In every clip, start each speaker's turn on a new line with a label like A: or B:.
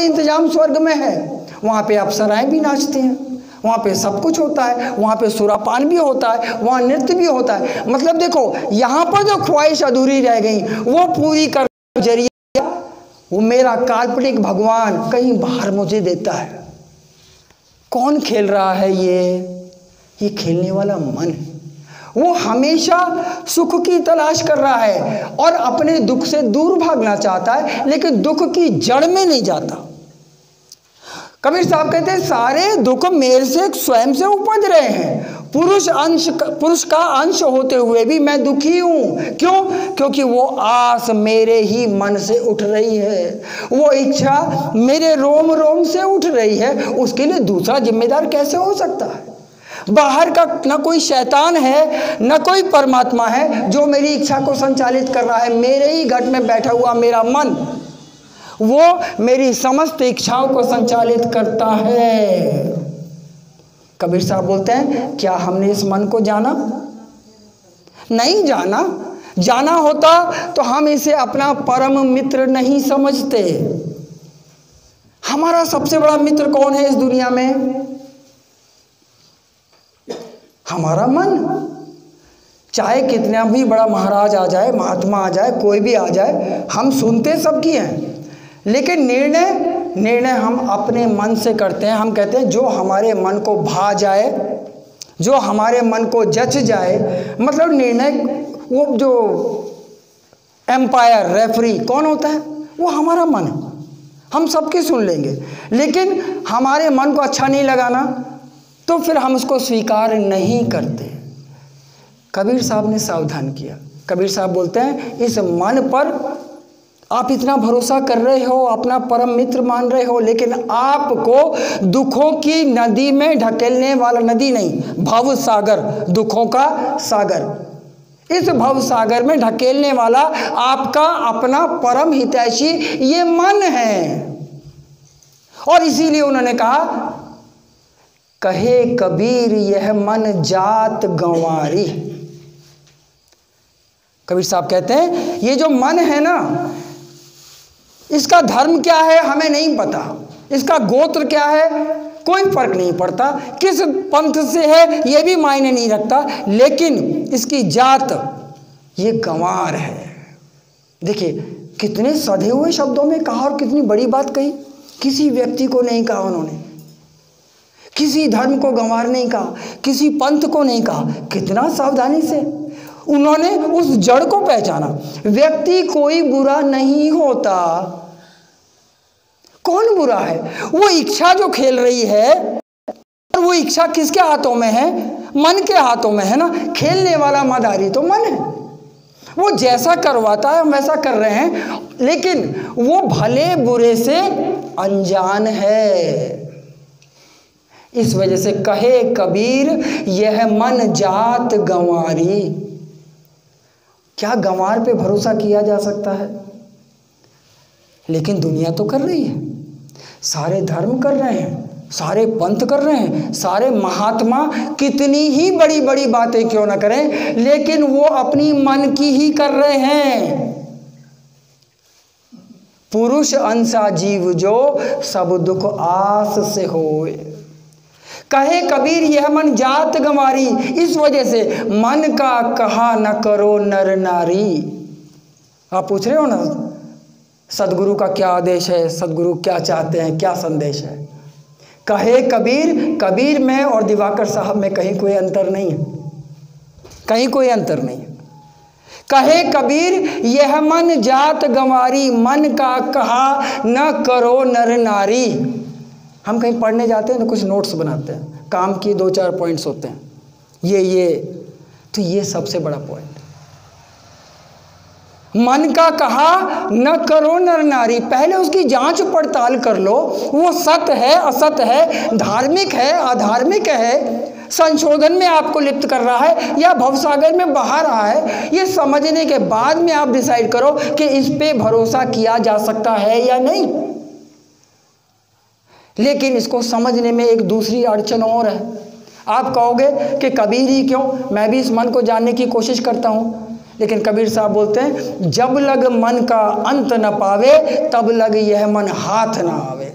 A: इंतजाम स्वर्ग में है। वहाँ पे अप्सराएं भी नाचती हैं, वहाँ पे सब कुछ होता है, वहाँ पे सुरापान भी होता है, वहाँ नृत्य भी होता है। मतलब देखो, यहाँ पर जो ख्वाहिश अधूरी रह गई वो पूरी करने का जरिया वो मेरा काल्पनिक भगवान कहीं बाहर मुझे देता है। कौन खेल रहा है? ये खेलने वाला मन है। वो हमेशा सुख की तलाश कर रहा है और अपने दुख से दूर भागना चाहता है, लेकिन दुख की जड़ में नहीं जाता। कबीर साहब कहते हैं सारे दुख मेरे से स्वयं से उपज रहे हैं। पुरुष का अंश होते हुए भी मैं दुखी हूं। क्यों? क्योंकि वो आस मेरे ही मन से उठ रही है, वो इच्छा मेरे रोम रोम से उठ रही है। उसके लिए दूसरा जिम्मेदार कैसे हो सकता है? बाहर का न कोई शैतान है न कोई परमात्मा है जो मेरी इच्छा को संचालित कर रहा है। मेरे ही घट में बैठा हुआ मेरा मन, वो मेरी समस्त इच्छाओं को संचालित करता है। कबीर साहब बोलते हैं क्या हमने इस मन को जाना? नहीं जाना। जाना होता तो हम इसे अपना परम मित्र नहीं समझते। हमारा सबसे बड़ा मित्र कौन है इस दुनिया में? हमारा मन। चाहे कितना भी बड़ा महाराज आ जाए, महात्मा आ जाए, कोई भी आ जाए, हम सुनते सबकी हैं, लेकिन निर्णय हम अपने मन से करते हैं। हम कहते हैं जो हमारे मन को भा जाए, जो हमारे मन को जच जाए। मतलब निर्णय, वो जो एम्पायर रेफरी कौन होता है? वो हमारा मन है। हम सबकी सुन लेंगे, लेकिन हमारे मन को अच्छा नहीं लगाना तो फिर हम उसको स्वीकार नहीं करते। कबीर साहब ने सावधान किया। कबीर साहब बोलते हैं इस मन पर आप इतना भरोसा कर रहे हो, अपना परम मित्र मान रहे हो, लेकिन आपको दुखों की नदी में ढकेलने वाला, नदी नहीं, भव सागर, दुखों का सागर, इस भव सागर में ढकेलने वाला आपका अपना परम हितैषी ये मन है। और इसीलिए उन्होंने कहा कहे कबीर यह मन जात गंवारी। कबीर साहब कहते हैं ये जो मन है ना, इसका धर्म क्या है हमें नहीं पता, इसका गोत्र क्या है कोई फर्क नहीं पड़ता, किस पंथ से है ये भी मायने नहीं रखता, लेकिन इसकी जात ये गंवार है। देखिए कितने सधे हुए शब्दों में कहा और कितनी बड़ी बात कही। किसी व्यक्ति को नहीं कहा उन्होंने, किसी धर्म को गंवार नहीं कहा, किसी पंथ को नहीं कहा। कितना सावधानी से उन्होंने उस जड़ को पहचाना। व्यक्ति कोई बुरा नहीं होता। कौन बुरा है? वो इच्छा जो खेल रही है, और वो इच्छा किसके हाथों में है? मन के हाथों में है ना। खेलने वाला मदारी तो मन है, वो जैसा करवाता है हम वैसा कर रहे हैं, लेकिन वो भले बुरे से अनजान है। इस वजह से कहे कबीर यह मन जात गंवारी। क्या गंवार पे भरोसा किया जा सकता है? लेकिन दुनिया तो कर रही है, सारे धर्म कर रहे हैं, सारे पंथ कर रहे हैं, सारे महात्मा कितनी ही बड़ी बड़ी बातें क्यों ना करें, लेकिन वो अपनी मन की ही कर रहे हैं। पुरुष अंसा जीव जो सब दुख आस से होए। कहे कबीर यह मन जात गंवारी। इस वजह से मन का कहा न करो नर नारी। आप पूछ रहे हो ना सदगुरु का क्या आदेश है, सदगुरु क्या चाहते हैं, क्या संदेश है। कहे कबीर, कबीर में और दिवाकर साहब में कहीं कोई अंतर नहीं है, कहीं कोई अंतर नहीं है। कहे कबीर यह मन जात गंवारी, मन का कहा न करो नर नारी। हम कहीं पढ़ने जाते हैं तो कुछ नोट्स बनाते हैं, काम की 2-4 पॉइंट्स होते हैं, ये तो ये सबसे बड़ा पॉइंट। मन का कहा न करो नर नारी। पहले उसकी जांच पड़ताल कर लो, वो सत्य है असत है, धार्मिक है अधार्मिक है, संशोधन में आपको लिप्त कर रहा है या भवसागर में बहा रहा है। ये समझने के बाद में आप डिसाइड करो कि इस पे भरोसा किया जा सकता है या नहीं। लेकिन इसको समझने में एक दूसरी अड़चन और है। आप कहोगे कि कबीर ही क्यों, मैं भी इस मन को जानने की कोशिश करता हूँ। लेकिन कबीर साहब बोलते हैं जब लग मन का अंत न पावे, तब लग यह मन हाथ ना आवे।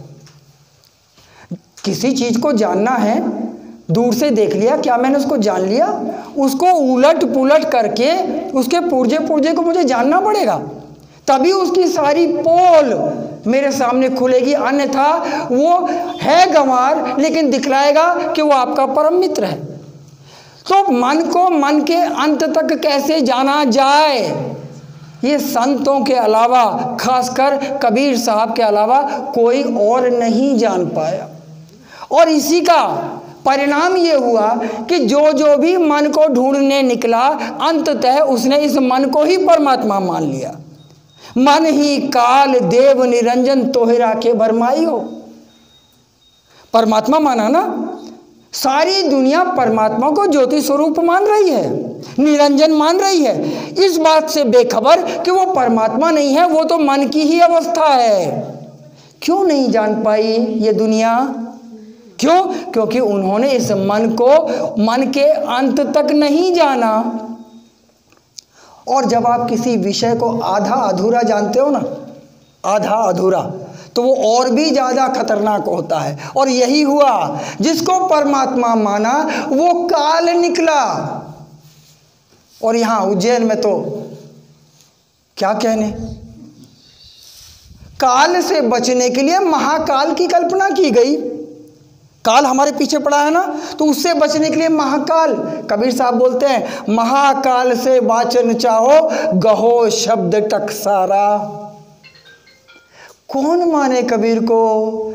A: किसी चीज़ को जानना है, दूर से देख लिया, क्या मैंने उसको जान लिया? उसको उलट पुलट करके उसके पुर्जे पुर्जे को मुझे जानना पड़ेगा, तभी उसकी सारी पोल मेरे सामने खुलेगी। अन्यथा वो है गंवार लेकिन दिखलाएगा कि वो आपका परम मित्र है। तो मन को मन के अंत तक कैसे जाना जाए, ये संतों के अलावा, खासकर कबीर साहब के अलावा कोई और नहीं जान पाया। और इसी का परिणाम ये हुआ कि जो जो भी मन को ढूंढने निकला, अंततः उसने इस मन को ही परमात्मा मान लिया। मन ही काल देव निरंजन तोहरा के भरमाई हो, परमात्मा माना ना। सारी दुनिया परमात्मा को ज्योति स्वरूप मान रही है, निरंजन मान रही है, इस बात से बेखबर कि वो परमात्मा नहीं है, वो तो मन की ही अवस्था है। क्यों नहीं जान पाई ये दुनिया? क्यों? क्योंकि उन्होंने इस मन को मन के अंत तक नहीं जाना। और जब आप किसी विषय को आधा अधूरा जानते हो ना, आधा अधूरा, तो वो और भी ज़्यादा खतरनाक होता है। और यही हुआ, जिसको परमात्मा माना वो काल निकला। और यहाँ उज्जैन में तो क्या कहने, काल से बचने के लिए महाकाल की कल्पना की गई। काल हमारे पीछे पड़ा है ना, तो उससे बचने के लिए महाकाल। कबीर साहब बोलते हैं, महाकाल से वाचन चाहो गहो शब्द टकसारा। कौन माने कबीर को?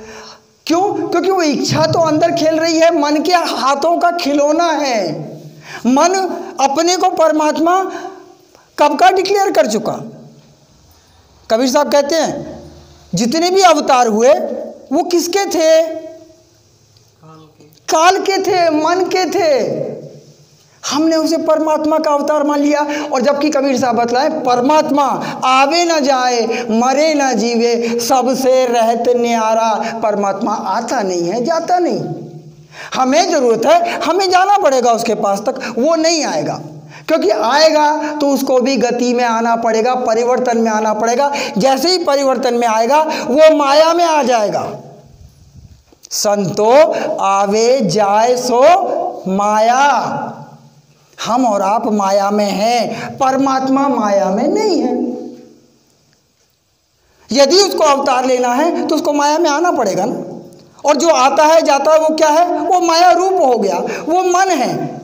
A: क्यों? क्योंकि वो इच्छा तो अंदर खेल रही है, मन के हाथों का खिलौना है। मन अपने को परमात्मा कब का डिक्लेयर कर चुका। कबीर साहब कहते हैं, जितने भी अवतार हुए वो किसके थे? काल के थे, मन के थे। हमने उसे परमात्मा का अवतार मान लिया। और जबकि कबीर साहब बतलाए, परमात्मा आवे ना जाए, मरे ना जीवे, सबसे रहत न्यारा। परमात्मा आता नहीं है, जाता नहीं। हमें जरूरत है, हमें जाना पड़ेगा उसके पास तक। वो नहीं आएगा, क्योंकि आएगा तो उसको भी गति में आना पड़ेगा, परिवर्तन में आना पड़ेगा। जैसे ही परिवर्तन में आएगा वो माया में आ जाएगा। संतो आवे जाए सो माया। हम और आप माया में हैं, परमात्मा माया में नहीं है। यदि उसको अवतार लेना है तो उसको माया में आना पड़ेगा ना। और जो आता है जाता है वो क्या है? वो माया रूप हो गया, वो मन है।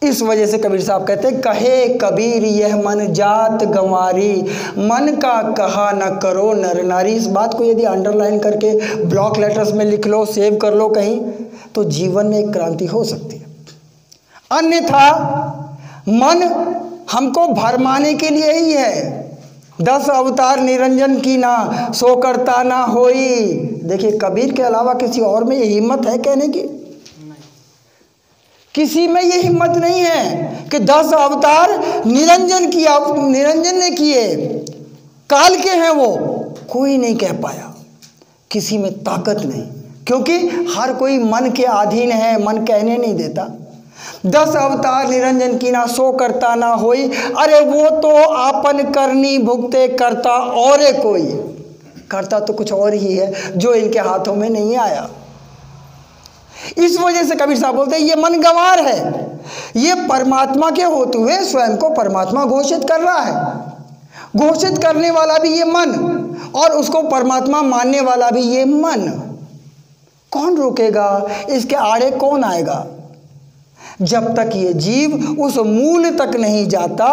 A: इस वजह से कबीर साहब कहते हैं, कहे कबीर यह मन जात गंवारी, मन का कहा न करो नर नारी। इस बात को यदि अंडरलाइन करके ब्लॉक लेटर्स में लिख लो, सेव कर लो कहीं, तो जीवन में एक क्रांति हो सकती है। अन्यथा मन हमको भरमाने के लिए ही है। 10 अवतार निरंजन की ना, सो करता ना होई। देखिए, कबीर के अलावा किसी और में ये हिम्मत है कहने की? किसी में ये हिम्मत नहीं है कि 10 अवतार निरंजन किया, निरंजन ने किए, काल के हैं वो। कोई नहीं कह पाया, किसी में ताकत नहीं, क्योंकि हर कोई मन के अधीन है, मन कहने नहीं देता। 10 अवतार निरंजन की ना, सो करता ना होई। अरे वो तो आपन करनी भुगते करता और कोई, करता तो कुछ और ही है जो इनके हाथों में नहीं आया। इस वजह से कबीर साहब बोलते हैं, ये मन गंवार है। ये परमात्मा के होते हुए स्वयं को परमात्मा घोषित कर रहा है। घोषित करने वाला भी ये मन, और उसको परमात्मा मानने वाला भी ये मन। कौन रोकेगा? इसके आड़े कौन आएगा? जब तक ये जीव उस मूल तक नहीं जाता,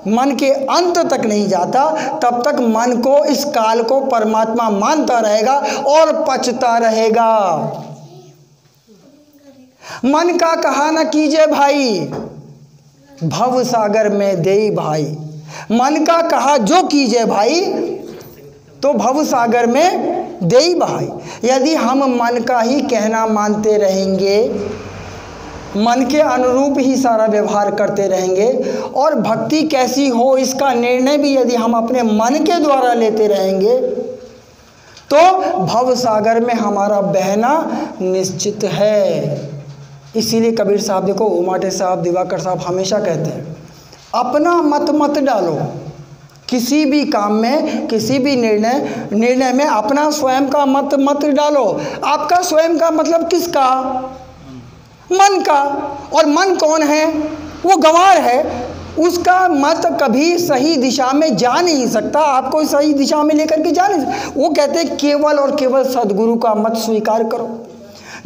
A: मन के अंत तक नहीं जाता, तब तक मन को, इस काल को परमात्मा मानता रहेगा और पचता रहेगा। मन का कहा न कीजिए भाई, भव सागर में देई भाई। मन का कहा जो कीजिए भाई, तो भव सागर में देई भाई। यदि हम मन का ही कहना मानते रहेंगे, मन के अनुरूप ही सारा व्यवहार करते रहेंगे, और भक्ति कैसी हो इसका निर्णय भी यदि हम अपने मन के द्वारा लेते रहेंगे, तो भव सागर में हमारा बहना निश्चित है। इसीलिए कबीर साहब, देखो उमाटे साहब, दिवाकर साहब हमेशा कहते हैं, अपना मत मत डालो, किसी भी काम में, किसी भी निर्णय में अपना स्वयं का मत डालो। आपका स्वयं का मतलब किसका? मन का। और मन कौन है? वो गंवार है। उसका मत कभी सही दिशा में जा नहीं सकता, आपको सही दिशा में लेकर के जा नहीं सकता। वो कहते हैं केवल और केवल सद्गुरु का मत स्वीकार करो।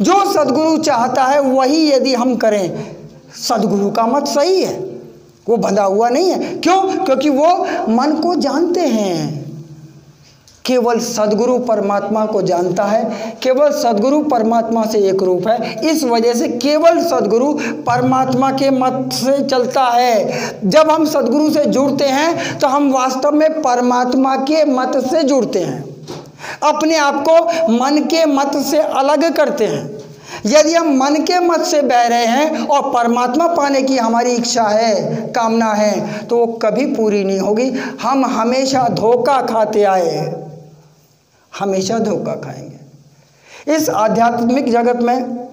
A: जो सद्गुरु चाहता है वही यदि हम करें, सद्गुरु का मत सही है, वो बंधा हुआ नहीं है। क्यों? क्योंकि वो मन को जानते हैं। केवल सद्गुरु परमात्मा को जानता है, केवल सद्गुरु परमात्मा से एक रूप है। इस वजह से केवल सद्गुरु परमात्मा के मत से चलता है। जब हम सद्गुरु से जुड़ते हैं तो हम वास्तव में परमात्मा के मत से जुड़ते हैं, अपने आप को मन के मत से अलग करते हैं। यदि हम मन के मत से बह रहे हैं और परमात्मा पाने की हमारी इच्छा है, कामना है, तो वो कभी पूरी नहीं होगी। हम हमेशा धोखा खाते आए, हमेशा धोखा खाएंगे। इस आध्यात्मिक जगत में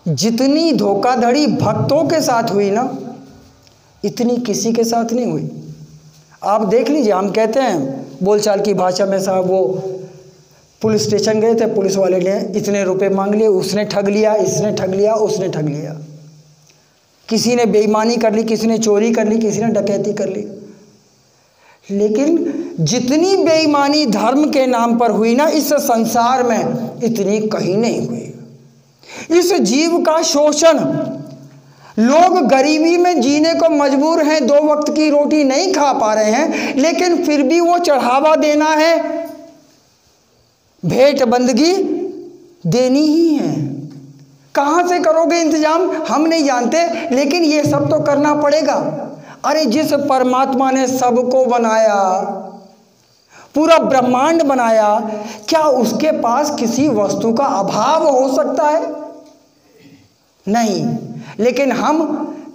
A: जितनी धोखाधड़ी भक्तों के साथ हुई ना, इतनी किसी के साथ नहीं हुई। आप देख लीजिए, हम कहते हैं बोलचाल की भाषा में, साहब वो पुलिस स्टेशन गए थे, पुलिस वाले ने इतने रुपए मांग लिए, उसने ठग लिया, इसने ठग लिया, उसने ठग लिया। किसी ने बेईमानी कर ली, किसी ने चोरी कर ली, किसी ने डकैती कर ली। लेकिन जितनी बेईमानी धर्म के नाम पर हुई ना इस संसार में, इतनी कहीं नहीं हुई। इस जीव का शोषण, लोग गरीबी में जीने को मजबूर हैं, 2 वक्त की रोटी नहीं खा पा रहे हैं, लेकिन फिर भी वो चढ़ावा देना है, भेंट बंदगी देनी ही है। कहाँ से करोगे इंतजाम हम नहीं जानते, लेकिन ये सब तो करना पड़ेगा। अरे जिस परमात्मा ने सबको बनाया, पूरा ब्रह्मांड बनाया, क्या उसके पास किसी वस्तु का अभाव हो सकता है? नहीं। लेकिन हम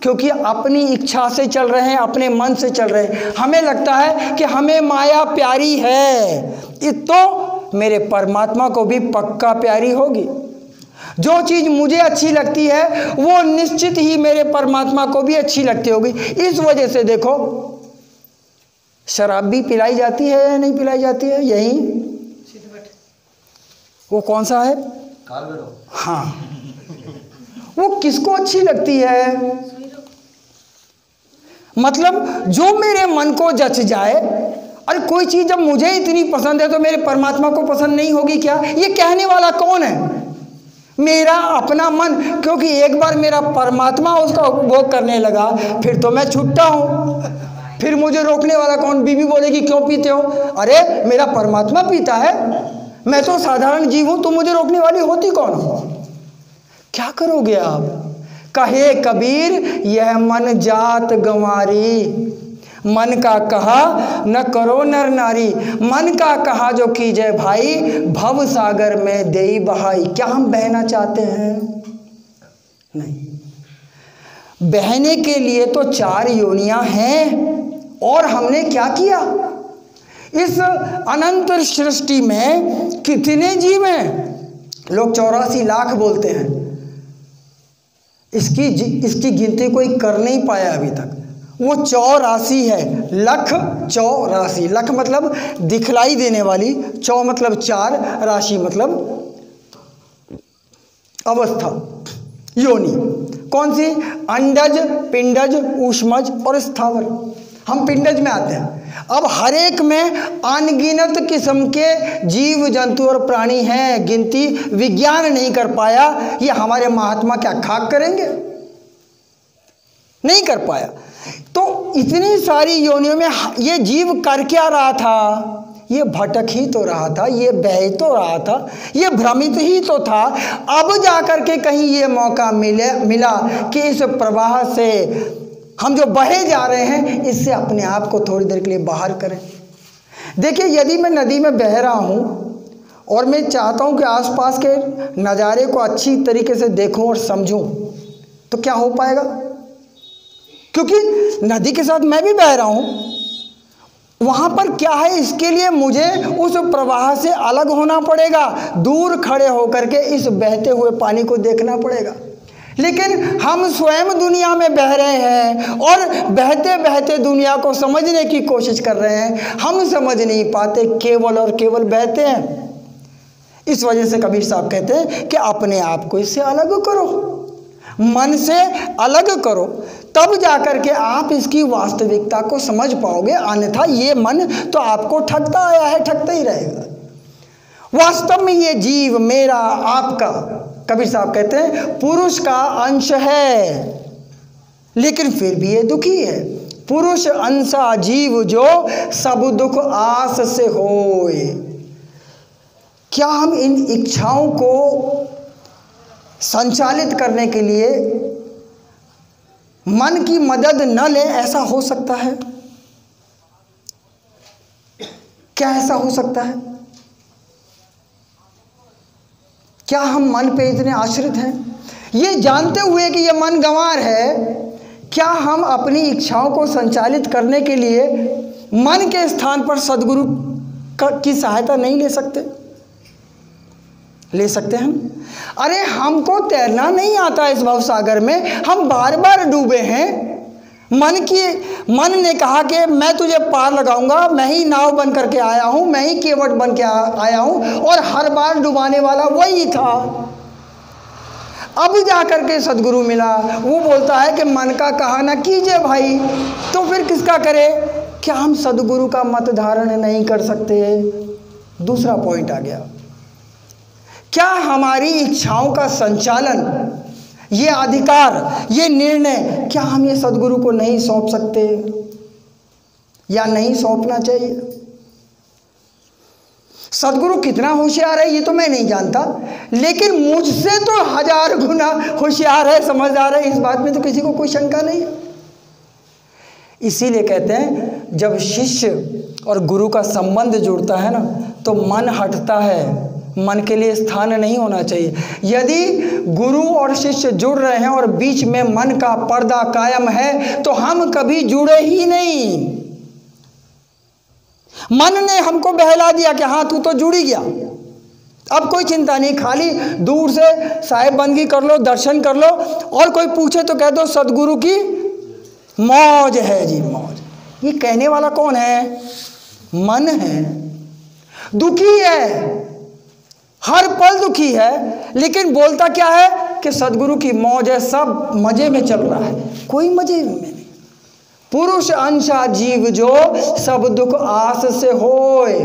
A: क्योंकि अपनी इच्छा से चल रहे हैं, अपने मन से चल रहे हैं, हमें लगता है कि हमें माया प्यारी है, तो मेरे परमात्मा को भी पक्का प्यारी होगी। जो चीज़ मुझे अच्छी लगती है वो निश्चित ही मेरे परमात्मा को भी अच्छी लगती होगी। इस वजह से देखो, शराब भी पिलाई जाती है या नहीं पिलाई जाती है? यही वो कौन सा है? हाँ, वो किसको अच्छी लगती है? मतलब जो मेरे मन को जच जाए। अरे कोई चीज़ जब मुझे इतनी पसंद है तो मेरे परमात्मा को पसंद नहीं होगी क्या? ये कहने वाला कौन है? मेरा अपना मन। क्योंकि एक बार मेरा परमात्मा उसका उपभोग करने लगा, फिर तो मैं छूटा हूँ। फिर मुझे रोकने वाला कौन? बीवी बोलेगी क्यों पीते हो? अरे मेरा परमात्मा पीता है, मैं तो साधारण जीव हूँ, तो मुझे रोकने वाली होती कौन हो? क्या करोगे आप? कहे कबीर यह मन जात गंवारी, मन का कहा न करो नर नारी। मन का कहा जो कीजिए भाई, भव सागर में देई बहाई। क्या हम बहना चाहते हैं? नहीं। बहने के लिए तो 4 योनियां हैं, और हमने क्या किया? इस अनंत सृष्टि में कितने जीव हैं? लोग 84 लाख बोलते हैं। इसकी गिनती कोई कर नहीं पाया अभी तक। वो 84 है, लख 84। लख मतलब दिखलाई देने वाली, 4 मतलब 4, राशि मतलब अवस्था, योनि। कौन सी? अंडज, पिंडज, ऊष्मज और स्थावर। हम पिंडज में आते हैं। अब हर एक में अनगिनत किस्म के जीव जंतु और प्राणी हैं, गिनती विज्ञान नहीं कर पाया। ये हमारे महात्मा क्या खाक करेंगे? नहीं कर पाया। तो इतनी सारी योनियों में ये जीव कर क्या रहा था? ये भटक ही तो रहा था, ये बह तो रहा था, ये भ्रमित ही तो था। अब जाकर के कहीं ये मौका मिला कि इस प्रवाह से हम जो बहे जा रहे हैं, इससे अपने आप को थोड़ी देर के लिए बाहर करें। देखिए, यदि मैं नदी में बह रहा हूँ और मैं चाहता हूँ कि आसपास के नज़ारे को अच्छी तरीके से देखूँ और समझूँ, तो क्या हो पाएगा? क्योंकि नदी के साथ मैं भी बह रहा हूँ। वहाँ पर क्या है, इसके लिए मुझे उस प्रवाह से अलग होना पड़ेगा, दूर खड़े होकर के इस बहते हुए पानी को देखना पड़ेगा। लेकिन हम स्वयं दुनिया में बह रहे हैं और बहते बहते दुनिया को समझने की कोशिश कर रहे हैं। हम समझ नहीं पाते, केवल और केवल बहते हैं। इस वजह से कबीर साहब कहते हैं कि अपने आप को इससे अलग करो, मन से अलग करो, तब जाकर के आप इसकी वास्तविकता को समझ पाओगे। अन्यथा ये मन तो आपको ठगता आया है, ठगता ही रहेगा। वास्तव में ये जीव मेरा, आपका, कबीर साहब कहते हैं पुरुष का अंश है, लेकिन फिर भी ये दुखी है। पुरुष अंशा जीव जो सब दुख आस से होए। क्या हम इन इच्छाओं को संचालित करने के लिए मन की मदद न लें? ऐसा हो सकता है? क्या ऐसा हो सकता है? क्या हम मन पे इतने आश्रित हैं? ये जानते हुए कि ये मन गंवार है, क्या हम अपनी इच्छाओं को संचालित करने के लिए मन के स्थान पर सद्गुरु की सहायता नहीं ले सकते? ले सकते हैं हम। अरे हमको तैरना नहीं आता इस भवसागर में, हम बार बार डूबे हैं। मन ने कहा कि मैं तुझे पार लगाऊंगा, मैं ही नाव बन करके आया हूं, मैं ही केवट बन के आया हूं, और हर बार डुबाने वाला वही था। अब जाकर के सदगुरु मिला, वो बोलता है कि मन का कहा ना कीजिए भाई, तो फिर किसका करे? क्या हम सदगुरु का मत धारण नहीं कर सकते? दूसरा पॉइंट आ गया। क्या हमारी इच्छाओं का संचालन, ये अधिकार, ये निर्णय, क्या हम ये सदगुरु को नहीं सौंप सकते या नहीं सौंपना चाहिए? सदगुरु कितना होशियार है ये तो मैं नहीं जानता, लेकिन मुझसे तो 1000 गुना होशियार है, समझदार है, इस बात में तो किसी को कोई शंका नहीं है। इसीलिए कहते हैं जब शिष्य और गुरु का संबंध जुड़ता है ना, तो मन हटता है, मन के लिए स्थान नहीं होना चाहिए। यदि गुरु और शिष्य जुड़ रहे हैं और बीच में मन का पर्दा कायम है, तो हम कभी जुड़े ही नहीं। मन ने हमको बहला दिया कि हाँ तू तो जुड़ ही गया, अब कोई चिंता नहीं, खाली दूर से साहिब बंदगी कर लो, दर्शन कर लो, और कोई पूछे तो कह दो सदगुरु की मौज है जी, मौज। ये कहने वाला कौन है? मन है। दुखी है, हर पल दुखी है, लेकिन बोलता क्या है कि सदगुरु की मौज है, सब मजे में चल रहा है। कोई मजे में नहीं। पुरुष अंशा जीव जो सब दुख आस से होए।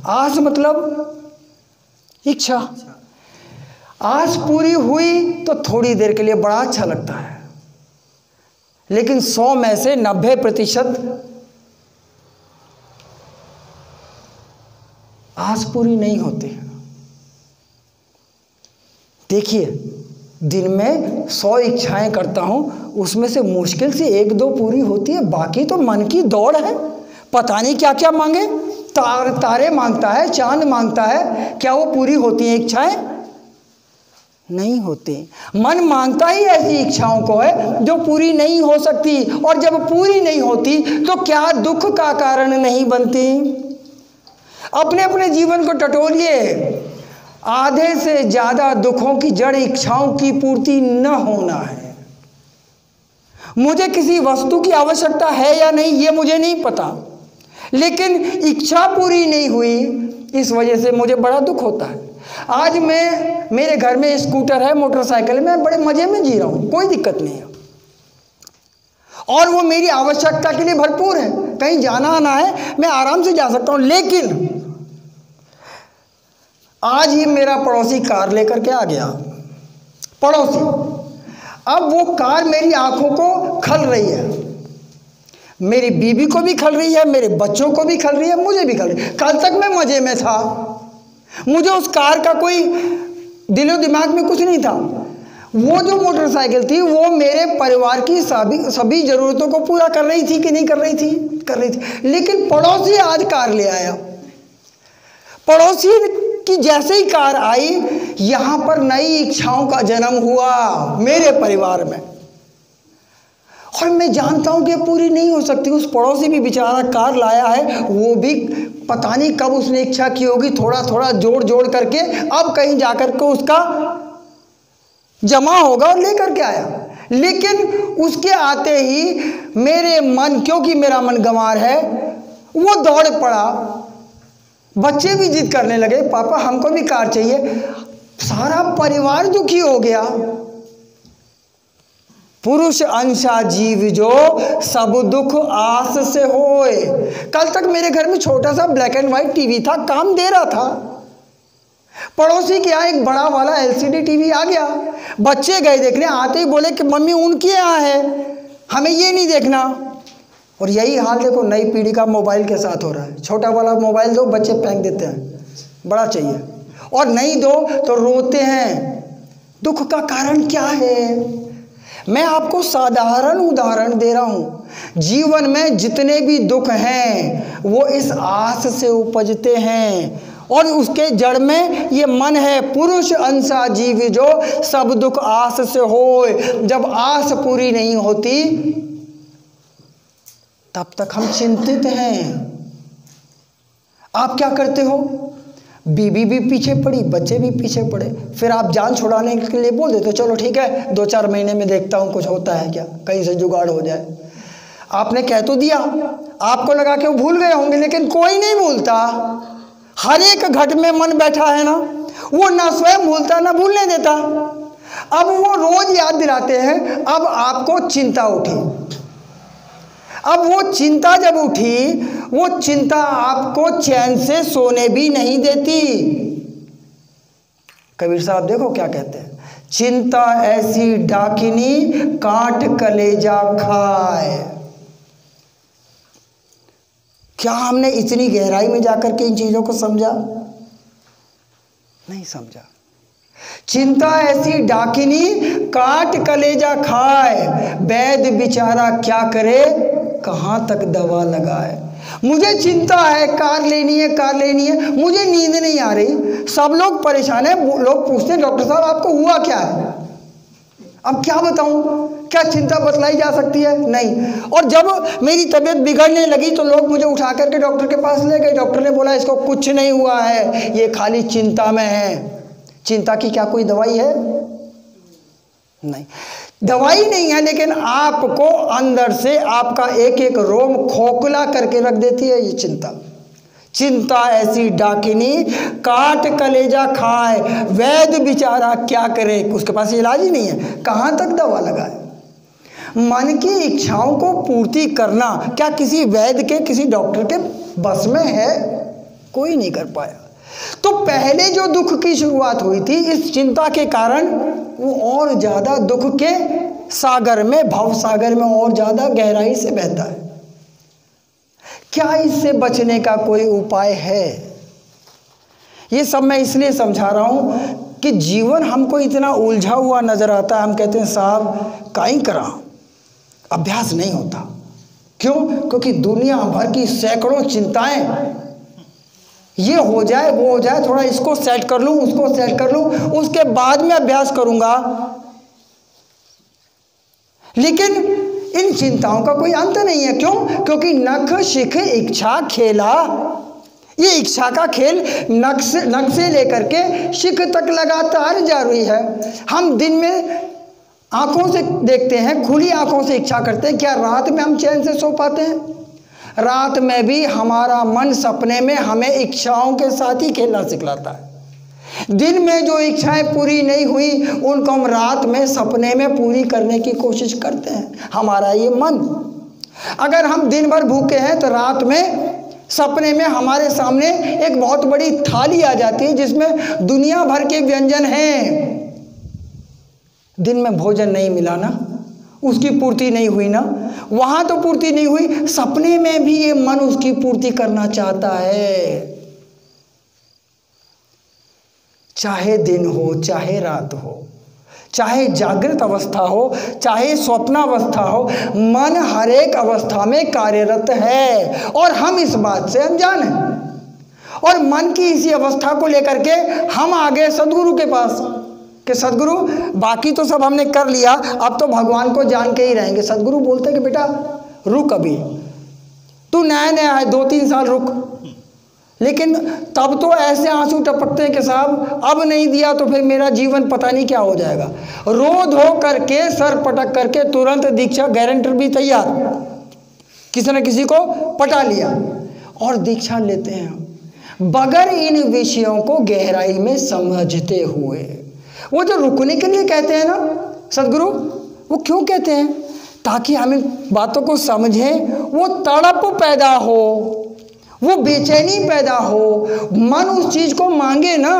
A: आस मतलब इच्छा। आस पूरी हुई तो थोड़ी देर के लिए बड़ा अच्छा लगता है, लेकिन 100 में से 90% आस पूरी नहीं होती। देखिए, दिन में 100 इच्छाएं करता हूं, उसमें से मुश्किल से 1-2 पूरी होती है, बाकी तो मन की दौड़ है। पता नहीं क्या क्या मांगे, तारे मांगता है, चांद मांगता है, क्या वो पूरी होती हैं इच्छाएं? नहीं होती। मन मांगता ही ऐसी इच्छाओं को है जो पूरी नहीं हो सकती, और जब पूरी नहीं होती तो क्या दुख का कारण नहीं बनती? अपने अपने जीवन को टटोलिए। आधे से ज़्यादा दुखों की जड़ इच्छाओं की पूर्ति न होना है। मुझे किसी वस्तु की आवश्यकता है या नहीं ये मुझे नहीं पता, लेकिन इच्छा पूरी नहीं हुई, इस वजह से मुझे बड़ा दुख होता है। आज मेरे घर में स्कूटर है, मोटरसाइकिल, मैं बड़े मज़े में जी रहा हूँ, कोई दिक्कत नहीं है, और वो मेरी आवश्यकता के लिए भरपूर है। कहीं जाना आना है मैं आराम से जा सकता हूँ, लेकिन आज ही मेरा पड़ोसी कार लेकर के आ गया। पड़ोसी, अब वो कार मेरी आंखों को खल रही है, मेरी बीवी को भी खल रही है, मेरे बच्चों को भी खल रही है, मुझे भी खल रही है। कल तक मैं मज़े में था, मुझे उस कार का कोई दिलो दिमाग में कुछ नहीं था। वो जो मोटरसाइकिल थी वो मेरे परिवार की सभी ज़रूरतों को पूरा कर रही थी कि नहीं कर रही थी? कर रही थी। लेकिन पड़ोसी आज कार ले आया। पड़ोसी की जैसे ही कार आई, यहाँ पर नई इच्छाओं का जन्म हुआ मेरे परिवार में, और मैं जानता हूँ कि पूरी नहीं हो सकती। उस पड़ोसी भी बेचारा कार लाया है, वो भी पता नहीं कब उसने इच्छा की होगी, थोड़ा थोड़ा जोड़ जोड़ करके अब कहीं जाकर के उसका जमा होगा और लेकर के आया। लेकिन उसके आते ही मेरे मन, क्योंकि मेरा मन गंवार है, वो दौड़ पड़ा। बच्चे भी जिद करने लगे, पापा हमको भी कार चाहिए। सारा परिवार दुखी हो गया। पुरुष अंशा जीव जो सब दुख आस से होए। कल तक मेरे घर में छोटा सा ब्लैक एंड व्हाइट टीवी था, काम दे रहा था। पड़ोसी के यहाँ एक बड़ा वाला एलसीडी टीवी आ गया। बच्चे गए देखने, आते ही बोले कि मम्मी उनके यहाँ है, हमें ये नहीं देखना। और यही हाल देखो नई पीढ़ी का मोबाइल के साथ हो रहा है। छोटा वाला मोबाइल दो, बच्चे फेंक देते हैं, बड़ा चाहिए, और नहीं दो तो रोते हैं। दुख का कारण क्या है? मैं आपको साधारण उदाहरण दे रहा हूं। जीवन में जितने भी दुख हैं वो इस आस से उपजते हैं, और उसके जड़ में ये मन है। पुरुष अंसा जीव जो सब दुख आस से होए। जब आस पूरी नहीं होती तब तक हम चिंतित हैं। आप क्या करते हो? बीबी भी पीछे पड़ी, बच्चे भी पीछे पड़े, फिर आप जान छुड़ाने के लिए बोल देते, चलो ठीक है 2-4 महीने में देखता हूँ कुछ होता है क्या, कहीं से जुगाड़ हो जाए। आपने कह तो दिया, आपको लगा कि वो भूल गए होंगे, लेकिन कोई नहीं भूलता। हर एक घट में मन बैठा है ना, वो ना स्वयं भूलता ना भूलने देता। अब वो रोज याद दिलाते हैं। अब आपको चिंता उठी। अब वो चिंता जब उठी, वो चिंता आपको चैन से सोने भी नहीं देती। कबीर साहब देखो क्या कहते हैं, चिंता ऐसी डाकिनी काट कलेजा खाए। क्या हमने इतनी गहराई में जाकर के इन चीजों को समझा? नहीं समझा। चिंता ऐसी डाकिनी काट कलेजा खाए, वैद्य बेचारा क्या करे, कहाँ तक दवा लगाए। मुझे चिंता है, कार लेनी है, कार लेनी है, मुझे नींद नहीं आ रही। सब लोग परेशान हैं। लोग पूछते हैं डॉक्टर साहब आपको हुआ क्या है? अब क्या बताऊं? क्या चिंता बतलाई जा सकती है? नहीं। और जब मेरी तबीयत बिगड़ने लगी तो लोग मुझे उठा करके डॉक्टर के पास ले गए। डॉक्टर ने बोला इसको कुछ नहीं हुआ है, ये खाली चिंता में है। चिंता की क्या कोई दवाई है? नहीं, दवाई नहीं है, लेकिन आपको अंदर से आपका एक एक रोम खोखला करके रख देती है ये चिंता। चिंता ऐसी डाकिनी काट कलेजा खाए, वैद्य बेचारा क्या करे, उसके पास इलाज ही नहीं है, कहाँ तक दवा लगाए। मन की इच्छाओं को पूर्ति करना क्या किसी वैद्य के, किसी डॉक्टर के बस में है? कोई नहीं कर पाया। तो पहले जो दुख की शुरुआत हुई थी इस चिंता के कारण, वो और ज्यादा दुख के सागर में, भव सागर में और ज्यादा गहराई से बहता है। क्या इससे बचने का कोई उपाय है? ये सब मैं इसलिए समझा रहा हूं कि जीवन हमको इतना उलझा हुआ नजर आता है। हम कहते हैं साहब काई करा, अभ्यास नहीं होता। क्यों? क्योंकि दुनिया भर की सैकड़ों चिंताएं, ये हो जाए वो हो जाए, थोड़ा इसको सेट कर लूं, उसको सेट कर लूं, उसके बाद में अभ्यास करूंगा। लेकिन इन चिंताओं का कोई अंत नहीं है। क्यों? क्योंकि नख शिख इच्छा खेला, ये इच्छा का खेल नख से लेकर के शिख तक लगातार जारी है। हम दिन में आंखों से देखते हैं, खुली आंखों से इच्छा करते हैं, क्या रात में हम चैन से सो पाते हैं? रात में भी हमारा मन सपने में हमें इच्छाओं के साथ ही खेलना सिखलाता है। दिन में जो इच्छाएं पूरी नहीं हुई उनको हम रात में सपने में पूरी करने की कोशिश करते हैं। हमारा ये मन, अगर हम दिन भर भूखे हैं तो रात में सपने में हमारे सामने एक बहुत बड़ी थाली आ जाती है जिसमें दुनिया भर के व्यंजन हैं। दिन में भोजन नहीं मिला ना, उसकी पूर्ति नहीं हुई ना, वहां तो पूर्ति नहीं हुई, सपने में भी ये मन उसकी पूर्ति करना चाहता है। चाहे दिन हो, चाहे रात हो, चाहे जागृत अवस्था हो, चाहे स्वप्नावस्था हो, मन हर एक अवस्था में कार्यरत है और हम इस बात से अनजान हैं। और मन की इसी अवस्था को लेकर के हम आ गए सदगुरु के पास कि सदगुरु बाकी तो सब हमने कर लिया, अब तो भगवान को जान के ही रहेंगे। सदगुरु बोलते हैं कि बेटा रुक, अभी तू नया नया है, 2-3 साल रुक, लेकिन तब तो ऐसे आंसू टपकते हैं कि साहब अब नहीं दिया तो फिर मेरा जीवन पता नहीं क्या हो जाएगा। रो धो करके सर पटक करके तुरंत दीक्षा, गारंटर भी तैयार, किसी न किसी को पटा लिया और दीक्षा लेते हैं बगैर इन विषयों को गहराई में समझते हुए। वो जो रुकने के लिए कहते हैं ना सदगुरु, वो क्यों कहते हैं? ताकि हम इन बातों को समझें, वो तड़प पैदा हो, वो बेचैनी पैदा हो, मन उस चीज को मांगे ना।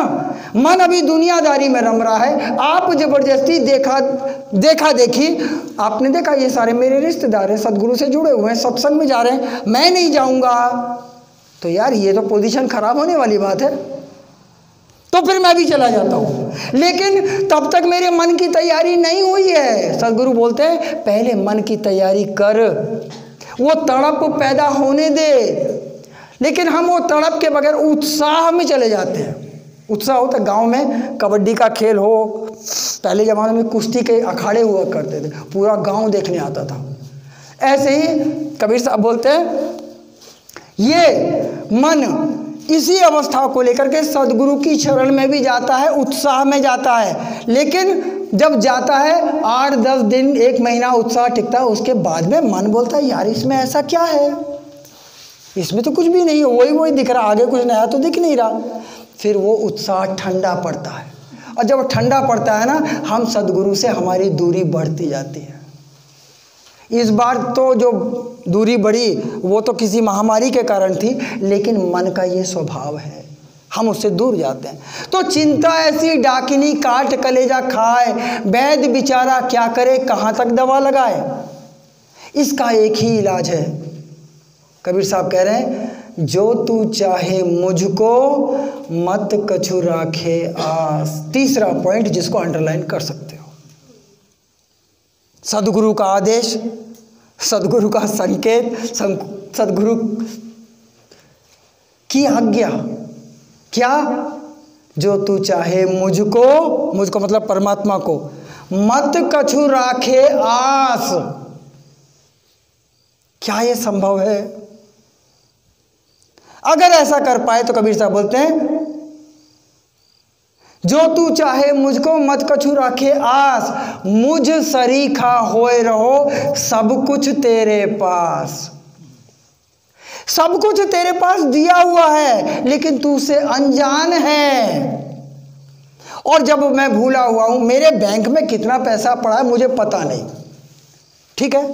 A: मन अभी दुनियादारी में रम रहा है, आप जबरदस्ती देखा देखी, आपने देखा ये सारे मेरे रिश्तेदार हैं, सदगुरु से जुड़े हुए हैं, सत्संग में जा रहे हैं, मैं नहीं जाऊंगा, तो यार ये तो पोजीशन खराब होने वाली बात है, तो फिर मैं भी चला जाता हूँ। लेकिन तब तक मेरे मन की तैयारी नहीं हुई है। सदगुरु बोलते हैं पहले मन की तैयारी कर, वो तड़प पैदा होने दे। लेकिन हम वो तड़प के बगैर उत्साह में चले जाते हैं। उत्साह होता है, गांव में कबड्डी का खेल हो, पहले ज़माने में कुश्ती के अखाड़े हुआ करते थे, पूरा गांव देखने आता था। ऐसे ही कबीर साहब बोलते हैं ये मन इसी अवस्था को लेकर के सदगुरु की शरण में भी जाता है, उत्साह में जाता है। लेकिन जब जाता है 8-10 दिन 1 महीना उत्साह टिकता है, उसके बाद में मन बोलता है यार इसमें ऐसा क्या है, इसमें तो कुछ भी नहीं है, वही दिख रहा, आगे कुछ नया तो दिख नहीं रहा। फिर वो उत्साह ठंडा पड़ता है, और जब ठंडा पड़ता है ना, हम सदगुरु से हमारी दूरी बढ़ती जाती है। इस बार तो जो दूरी बढ़ी वो तो किसी महामारी के कारण थी, लेकिन मन का ये स्वभाव है, हम उससे दूर जाते हैं। तो चिंता ऐसी डाकिनी काट कलेजा खाए, वैद्य बेचारा क्या करे, कहाँ तक दवा लगाए। इसका एक ही इलाज है। कबीर साहब कह रहे हैं जो तू चाहे मुझको मत कछु राखे आस। तीसरा पॉइंट जिसको अंडरलाइन कर सकते हो, सदगुरु का आदेश, सदगुरु का संकेत, सदगुरु की आज्ञा क्या, जो तू चाहे मुझको मतलब परमात्मा को, मत कछु राखे आस। क्या ये संभव है? अगर ऐसा कर पाए तो कबीर साहब बोलते हैं जो तू चाहे मुझको मत कछु राखे आस, मुझ सरीखा होए रहो सब कुछ तेरे पास। सब कुछ तेरे पास दिया हुआ है, लेकिन तू से अनजान है। और जब मैं भूला हुआ हूं, मेरे बैंक में कितना पैसा पड़ा है मुझे पता नहीं, ठीक है।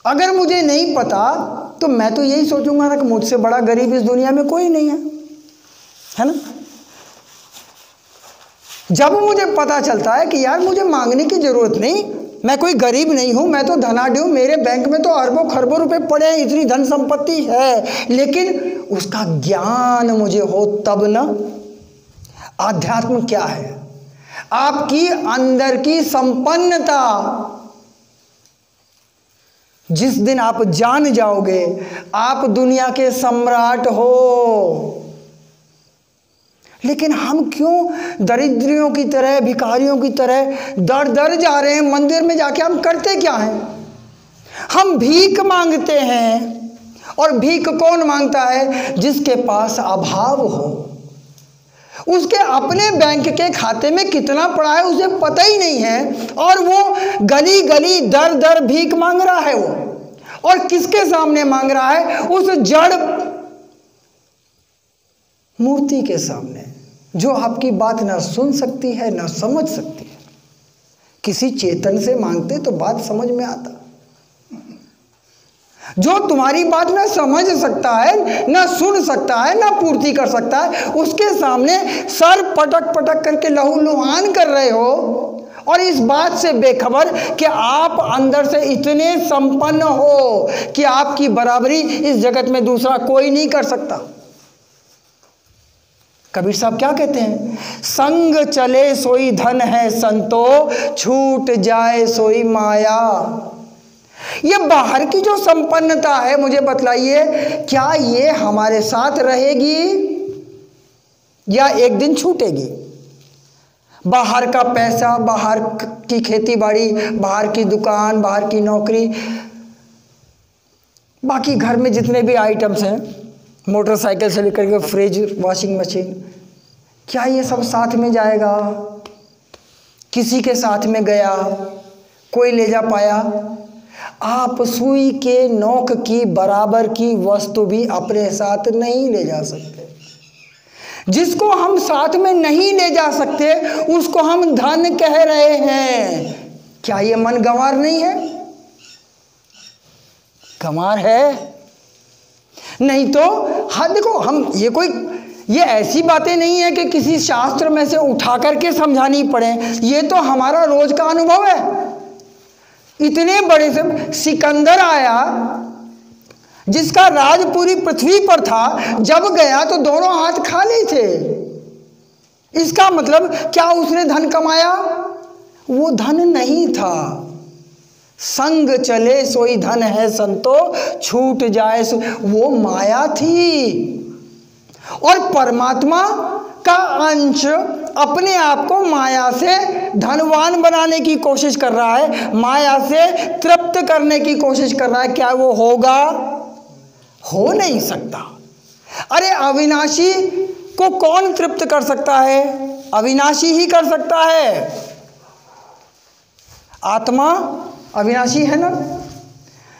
A: अगर मुझे नहीं पता तो मैं तो यही सोचूंगा ना कि मुझसे बड़ा गरीब इस दुनिया में कोई नहीं है ना। जब मुझे पता चलता है कि यार मुझे मांगने की जरूरत नहीं, मैं कोई गरीब नहीं हूं, मैं तो धनाढ्य हूं, मेरे बैंक में तो अरबों खरबों रुपए पड़े हैं, इतनी धन संपत्ति है, लेकिन उसका ज्ञान मुझे हो तब ना। आध्यात्म क्या है? आपकी अंदर की संपन्नता। जिस दिन आप जान जाओगे आप दुनिया के सम्राट हो। लेकिन हम क्यों दरिद्रियों की तरह, भिखारियों की तरह दर दर जा रहे हैं? मंदिर में जाके हम करते क्या हैं? हम भीख मांगते हैं। और भीख कौन मांगता है? जिसके पास अभाव हो। उसके अपने बैंक के खाते में कितना पड़ा है उसे पता ही नहीं है, और वो गली गली दर दर भीख मांग रहा है। वो और किसके सामने मांग रहा है? उस जड़ मूर्ति के सामने, जो आपकी बात ना सुन सकती है ना समझ सकती है। किसी चेतन से मांगते तो बात समझ में आता। जो तुम्हारी बात ना समझ सकता है, ना सुन सकता है, ना पूर्ति कर सकता है, उसके सामने सर पटक पटक करके लहू लुहान कर रहे हो, और इस बात से बेखबर कि आप अंदर से इतने संपन्न हो कि आपकी बराबरी इस जगत में दूसरा कोई नहीं कर सकता। कबीर साहब क्या कहते हैं? संग चले सोई धन है संतो, छूट जाए सोई माया। ये बाहर की जो संपन्नता है, मुझे बतलाइए, क्या ये हमारे साथ रहेगी या एक दिन छूटेगी? बाहर का पैसा, बाहर की खेती बाड़ी, बाहर की दुकान, बाहर की नौकरी, बाकी घर में जितने भी आइटम्स हैं, मोटरसाइकिल से लेकर के फ्रिज, वॉशिंग मशीन, क्या ये सब साथ में जाएगा? किसी के साथ में गया, कोई ले जा पाया? आप सुई के नोक की बराबर की वस्तु भी अपने साथ नहीं ले जा सकते। जिसको हम साथ में नहीं ले जा सकते उसको हम धन कह रहे हैं। क्या ये मन गंवार नहीं है? गंवार है। नहीं तो हाँ देखो, हम ये ऐसी बातें नहीं है कि किसी शास्त्र में से उठा करके समझानी पड़े, ये तो हमारा रोज का अनुभव है। इतने बड़े से सिकंदर आया जिसका राज पूरी पृथ्वी पर था, जब गया तो दोनों हाथ खाली थे। इसका मतलब क्या उसने धन कमाया? वो धन नहीं था। संग चले सोई धन है संतो, छूट जाए वो माया थी। और परमात्मा का अंश अपने आप को माया से धनवान बनाने की कोशिश कर रहा है, माया से तृप्त करने की कोशिश कर रहा है। क्या वो होगा? हो नहीं सकता। अरे अविनाशी को कौन तृप्त कर सकता है? अविनाशी ही कर सकता है। आत्मा अविनाशी है ना।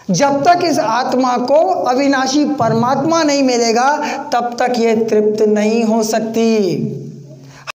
A: जब तक इस आत्मा को अविनाशी परमात्मा नहीं मिलेगा तब तक ये तृप्त नहीं हो सकती।